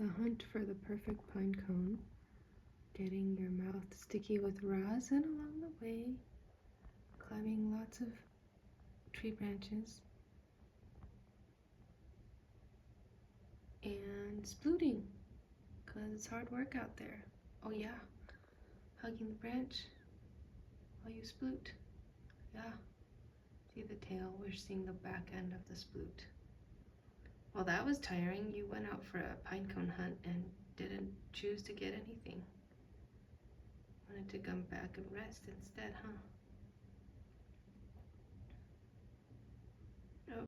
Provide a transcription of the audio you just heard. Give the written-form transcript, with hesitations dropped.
the hunt for the perfect pine cone, getting your mouth sticky with rosin along the way, climbing lots of tree branches, and splooting, because it's hard work out there. Oh yeah, hugging the branch while you sploot. Yeah, see the tail, we're seeing the back end of the sploot. Well, that was tiring. You went out for a pinecone hunt and didn't choose to get anything. Wanted to come back and rest instead, huh?